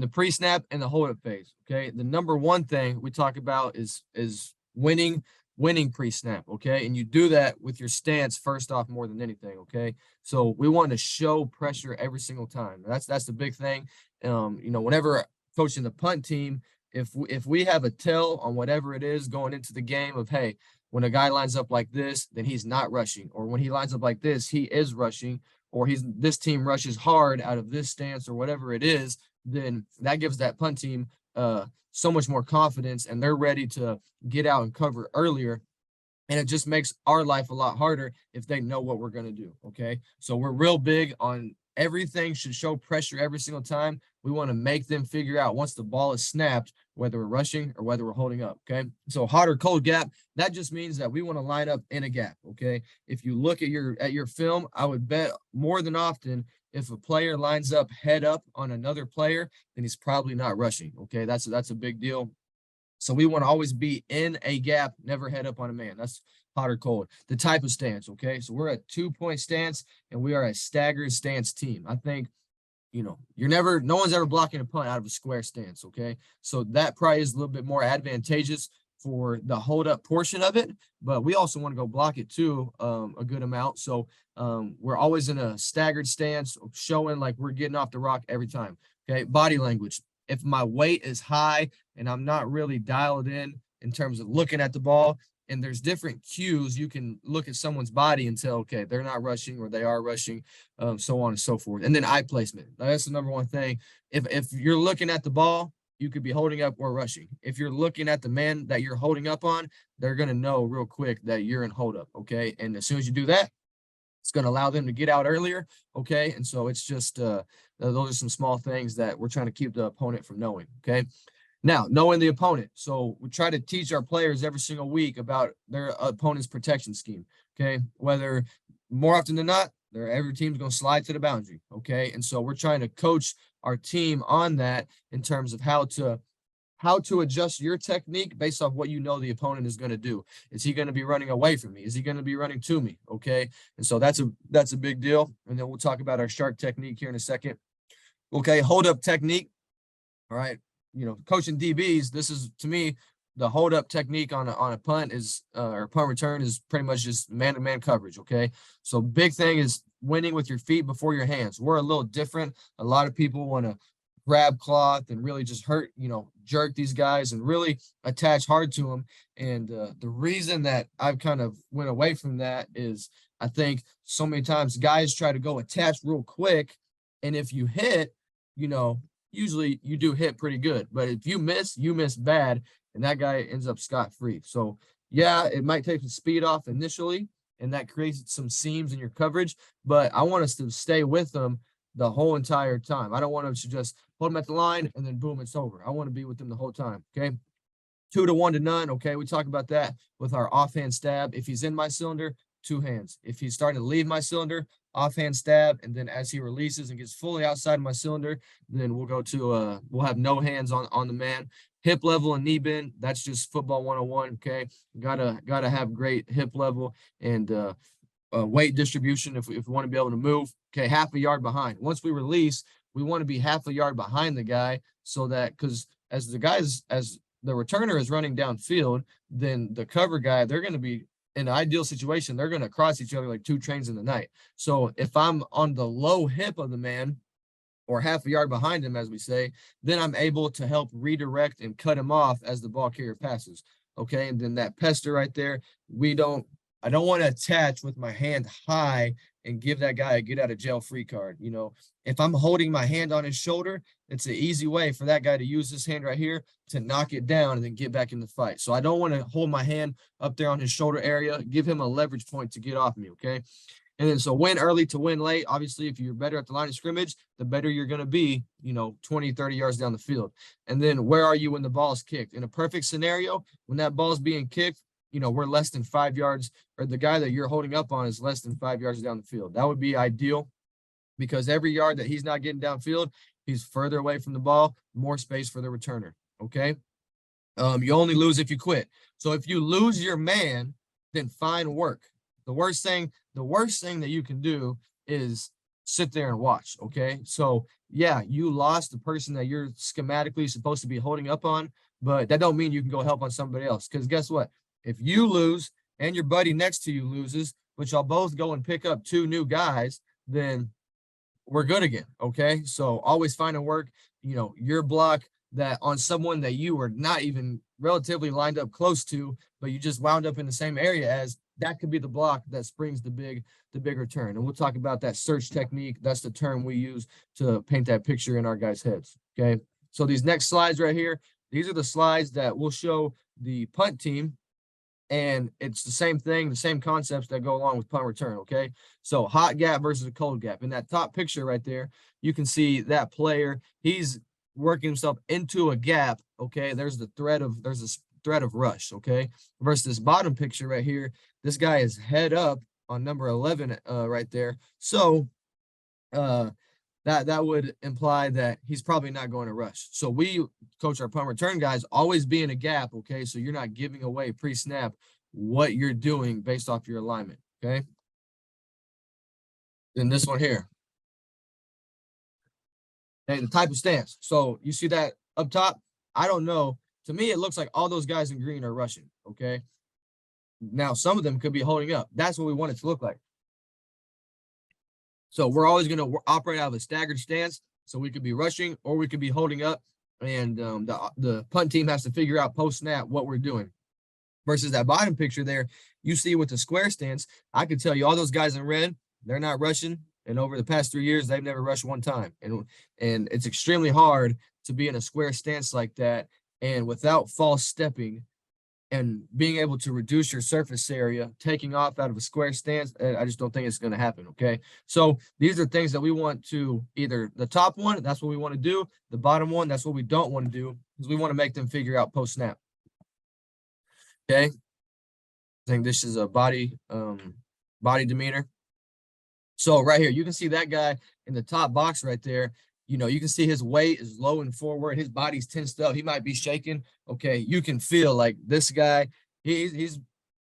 the pre-snap and the hold-up phase. Okay, the number one thing we talk about is winning pre-snap. Okay, and you do that with your stance first off more than anything. Okay, so we want to show pressure every single time. That's the big thing. Whenever coaching the punt team, if we have a tell on whatever it is going into the game of, hey, when a guy lines up like this, then he's not rushing, or when he lines up like this, he is rushing, or this team rushes hard out of this stance or whatever it is, then that gives that punt team so much more confidence, and they're ready to get out and cover earlier. And it just makes our life a lot harder if they know what we're going to do. Okay, so we're real big on everything should show pressure every single time. We want to make them figure out once the ball is snapped, whether we're rushing or whether we're holding up. Okay, so hot or cold gap, that just means that we want to line up in a gap. Okay, if you look at your film, I would bet more than often if a player lines up head up on another player, then he's probably not rushing. Okay, that's a big deal. So we want to always be in a gap, never head up on a man. That's hot or cold. The type of stance, okay? So we're a 2-point stance, and we are a staggered stance team. I think, no one's ever blocking a punt out of a square stance, okay? So that probably is a little bit more advantageous for the hold up portion of it, but we also want to go block it too, a good amount. So we're always in a staggered stance, showing like we're getting off the rock every time, okay? Body language. If my weight is high and I'm not really dialed in terms of looking at the ball, and there's different cues, you can look at someone's body and tell, okay, they're not rushing or they are rushing, so on and so forth. And then eye placement. That's the number one thing. If you're looking at the ball, you could be holding up or rushing. If you're looking at the man that you're holding up on, they're going to know real quick that you're in hold up, okay? And as soon as you do that, it's going to allow them to get out earlier, okay? And so it's just those are some small things that we're trying to keep the opponent from knowing, okay? Now, knowing the opponent. So we try to teach our players every single week about their opponent's protection scheme, okay? Whether more often than not, every team's going to slide to the boundary, okay? And so we're trying to coach our team on that in terms of how to adjust your technique based off what you know the opponent is going to do. Is he going to be running away from me? Is he going to be running to me? Okay. And so that's a big deal. And then we'll talk about our shark technique here in a second. Okay. Hold up technique. All right. Coaching DBs, this is, to me, the hold up technique on a punt is, or punt return is pretty much just man-to-man coverage. Okay. So big thing is winning with your feet before your hands. We're a little different. A lot of people want to grab cloth and really just jerk these guys and really attach hard to them. And the reason that I've kind of went away from that is I think so many times guys try to go attach real quick. And if you hit, usually you do hit pretty good. But if you miss bad, and that guy ends up scot-free. So, yeah, it might take some speed off initially, and that creates some seams in your coverage. But I want us to stay with them the whole entire time. I don't want to just hold them at the line and then boom, it's over. I want to be with them the whole time. Okay. 2 to 1 to none. Okay. We talk about that with our offhand stab. If he's in my cylinder, 2 hands. If he's starting to leave my cylinder, offhand stab. And then as he releases and gets fully outside of my cylinder, then we'll go to, we'll have no hands on the man. Hip level and knee bend. That's just football 101. Okay. Gotta have great hip level and, weight distribution if we want to be able to move. Okay, half a yard behind. Once we release, we want to be half a yard behind the guy so that, because as the returner is running downfield, then the cover guy, they're going to be in an ideal situation, they're going to cross each other like 2 trains in the night. So if I'm on the low hip of the man or half a yard behind him, as we say, then I'm able to help redirect and cut him off as the ball carrier passes. Okay, and then that pester right there, I don't want to attach with my hand high and give that guy a get out of jail free card. If I'm holding my hand on his shoulder, it's an easy way for that guy to use his hand right here to knock it down and then get back in the fight. So I don't want to hold my hand up there on his shoulder area, give him a leverage point to get off me. Okay. And then so win early to win late. Obviously, if you're better at the line of scrimmage, the better you're going to be, 20, 30 yards down the field. And then where are you when the ball is kicked? In a perfect scenario, when that ball is being kicked, we're less than 5 yards, or the guy that you're holding up on is less than 5 yards down the field. That would be ideal because every yard that he's not getting downfield, he's further away from the ball, more space for the returner. Okay. You only lose if you quit. So if you lose your man, then find work. The worst thing that you can do is sit there and watch. Okay. So yeah, you lost the person that you're schematically supposed to be holding up on, but that don't mean you can go help on somebody else. Because guess what? If you lose and your buddy next to you loses, but y'all both go and pick up two new guys, then we're good again. Okay. So always find a work, your block that on someone that you were not even relatively lined up close to, but you just wound up in the same area as, that could be the block that springs the big return. And we'll talk about that search technique. That's the term we use to paint that picture in our guys' heads. Okay. So these next slides right here, these are the slides that will show the punt team. And it's the same thing, the same concepts that go along with punt return, okay? So hot gap versus a cold gap. In that top picture right there, you can see that player, he's working himself into a gap, okay? There's a threat of rush, okay? Versus this bottom picture right here, this guy is head up on number 11 right there. So that would imply that he's probably not going to rush. So we coach our punt return guys always be in a gap, okay? So you're not giving away pre-snap what you're doing based off your alignment, okay? Then this one here. Okay, the type of stance. So you see that up top? I don't know. To me, it looks like all those guys in green are rushing, okay? Now, some of them could be holding up. That's what we want it to look like. So we're always going to operate out of a staggered stance. So we could be rushing or we could be holding up. And the punt team has to figure out post-snap what we're doing. Versus that bottom picture there, you see with the square stance, I could tell you all those guys in red, they're not rushing. And over the past 3 years, they've never rushed one time. And it's extremely hard to be in a square stance like that and without false stepping and being able to reduce your surface area, taking off out of a square stance. I just don't think it's going to happen, okay? So these are things that we want to, either the top one, that's what we want to do. The bottom one, that's what we don't want to do, because we want to make them figure out post-snap, okay? I think this is a body demeanor. So right here, you can see that guy in the top box right there. You can see his weight is low and forward. His body's tensed up. He might be shaking. Okay, you can feel like this guy, he's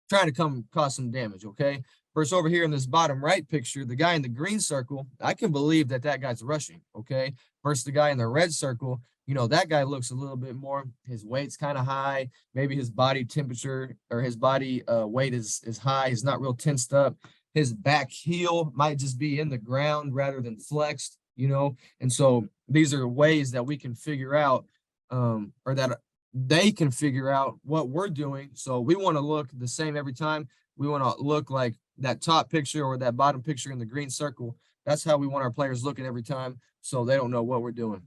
trying to cause some damage, okay? First, over here in this bottom right picture, the guy in the green circle, I can believe that guy's rushing, okay? Versus the guy in the red circle, that guy looks a little bit more, his weight's kind of high. Maybe his body temperature or his body weight is high. He's not real tensed up. His back heel might just be in the ground rather than flexed. And so these are ways that we can figure out or that they can figure out what we're doing. So we want to look the same every time. We want to look like that top picture or that bottom picture in the green circle. That's how we want our players looking every time, so they don't know what we're doing.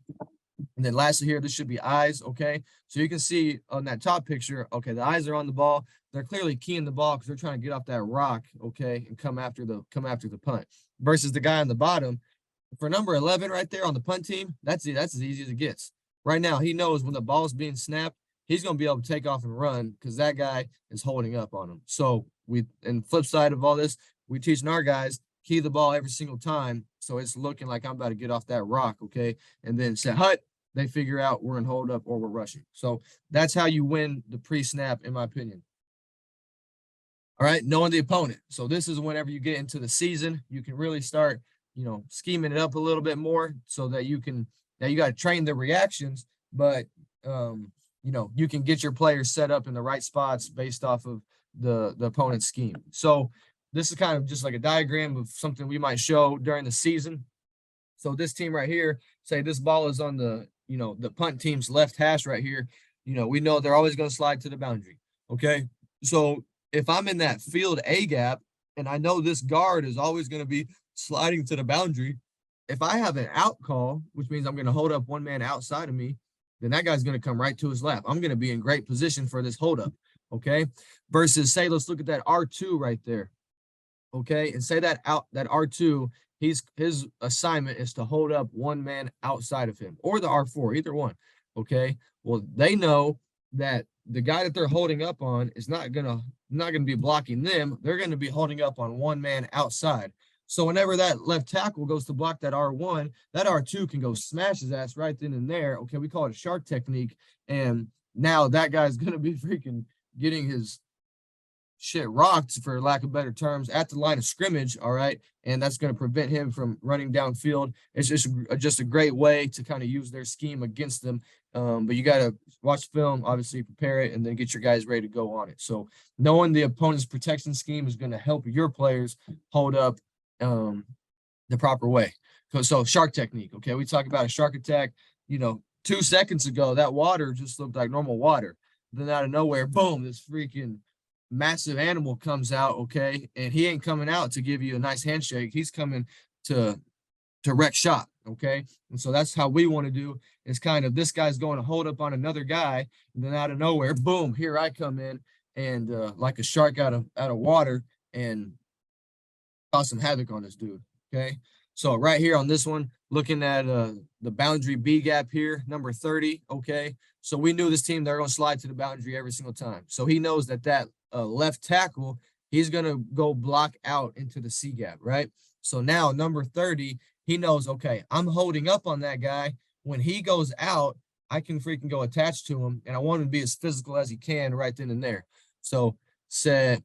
And then lastly here, this should be eyes, okay? So you can see on that top picture, okay, the eyes are on the ball. They're clearly keying the ball because they're trying to get off that rock, okay, and come after the punt. Versus the guy on the bottom, for number 11 right there on the punt team, that's as easy as it gets. Right now, he knows when the ball is being snapped, he's going to be able to take off and run because that guy is holding up on him. So and flip side of all this, we teaching our guys, key the ball every single time. So it's looking like I'm about to get off that rock, okay? And then set hut, they figure out we're in hold up or we're rushing. So that's how you win the pre-snap, in my opinion. All right, knowing the opponent. So this is whenever you get into the season, you can really start scheming it up a little bit more so that you got to train the reactions, but you can get your players set up in the right spots based off of the opponent's scheme. So this is kind of just like a diagram of something we might show during the season. So this team right here, say this ball is on the punt team's left hash right here. We know they're always going to slide to the boundary. Okay. So if I'm in that field A gap and I know this guard is always going to be sliding to the boundary, if I have an out call, which means I'm going to hold up one man outside of me, then that guy's going to come right to his lap. I'm going to be in great position for this hold up, okay? Versus, say, let's look at that R2 right there, okay? And say that R2, his assignment is to hold up one man outside of him, or the R4, either one, okay? Well, they know that the guy that they're holding up on is not gonna be blocking them. They're going to be holding up on one man outside. So whenever that left tackle goes to block that R1, that R2 can go smash his ass right then and there. Okay, we call it a shark technique. And now that guy's going to be freaking getting his shit rocked, for lack of better terms, at the line of scrimmage. All right. And that's going to prevent him from running downfield. It's just a great way to kind of use their scheme against them. But you got to watch film, obviously prepare it, and then get your guys ready to go on it. So knowing the opponent's protection scheme is going to help your players hold up the proper way. So shark technique. Okay. We talk about a shark attack, 2 seconds ago, that water just looked like normal water. Then out of nowhere, boom, this freaking massive animal comes out, okay? And he ain't coming out to give you a nice handshake. He's coming to wreck shop, okay? And so that's how we want to do, is kind of, this guy's going to hold up on another guy, and then out of nowhere, boom, here I come in, and like a shark out of water, and cause some havoc on this dude, okay? So right here on this one, looking at the boundary B gap here, number 30, okay? So we knew this team, they're going to slide to the boundary every single time. So he knows that left tackle, he's going to go block out into the C gap, right? So now number 30, he knows, okay, I'm holding up on that guy. When he goes out, I can freaking go attach to him, and I want him to be as physical as he can right then and there. So said,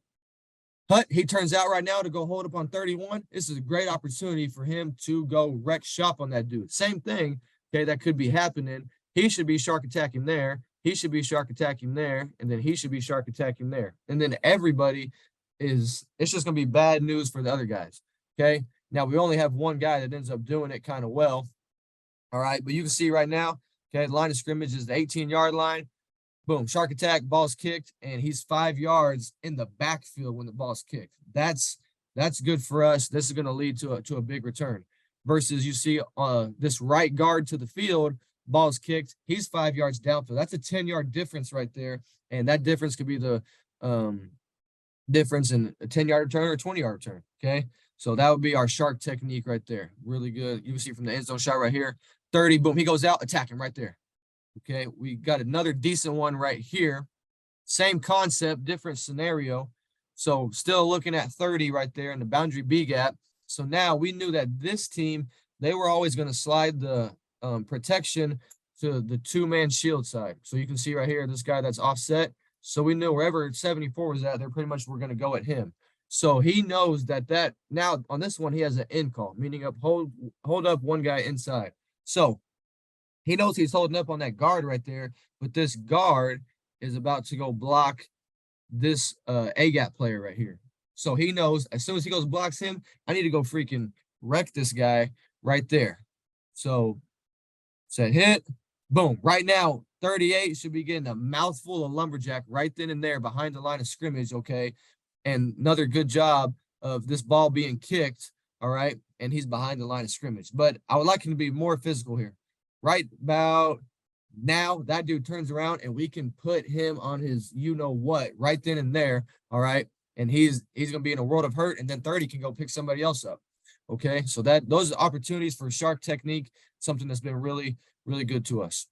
he turns out right now to go hold up on 31. This is a great opportunity for him to go wreck shop on that dude. Same thing, okay, that could be happening. He should be shark attacking there. He should be shark attacking there. And then he should be shark attacking there. And then everybody it's just going to be bad news for the other guys, okay? Now, we only have one guy that ends up doing it kind of well, all right? But you can see right now, okay, the line of scrimmage is the 18-yard line. Boom, shark attack, ball's kicked, and he's 5 yards in the backfield when the ball's kicked. That's good for us. This is going to lead to a big return. Versus you see this right guard to the field, ball's kicked, he's 5 yards downfield. That's a 10-yard difference right there, and that difference could be the difference in a 10-yard return or a 20-yard return, okay? So that would be our shark technique right there. Really good. You can see from the end zone shot right here, 30, boom, he goes out, attack him right there. Okay, we got another decent one right here. Same concept, different scenario. So still looking at 30 right there in the boundary B gap. So now we knew that this team, they were always going to slide the protection to the 2-man shield side. So you can see right here, this guy that's offset. So we knew wherever 74 was at, they're pretty much were going to go at him. So he knows that now on this one, he has an in call, meaning hold up one guy inside. So he knows he's holding up on that guard right there, but this guard is about to go block this A-gap player right here. So he knows as soon as he goes blocks him, I need to go freaking wreck this guy right there. So set hit, boom. Right now, 38 should be getting a mouthful of lumberjack right then and there behind the line of scrimmage, okay? And another good job of this ball being kicked, all right? And he's behind the line of scrimmage. But I would like him to be more physical here. Right about now, that dude turns around and we can put him on his you-know-what right then and there, all right? And he's going to be in a world of hurt, and then 30 can go pick somebody else up, okay? So those are opportunities for shark technique, something that's been really, really good to us.